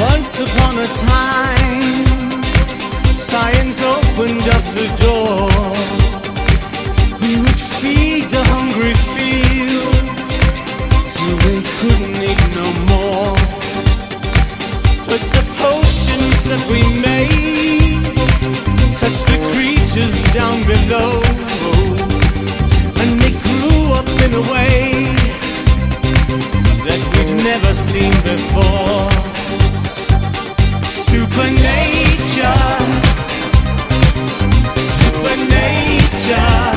Once upon a time, science opened up the door. We would feed the hungry fields till they couldn't eat no more. But the potions that we made touched the creatures down below, and they grew up in a way that we'd never seen before. Supernature, supernature.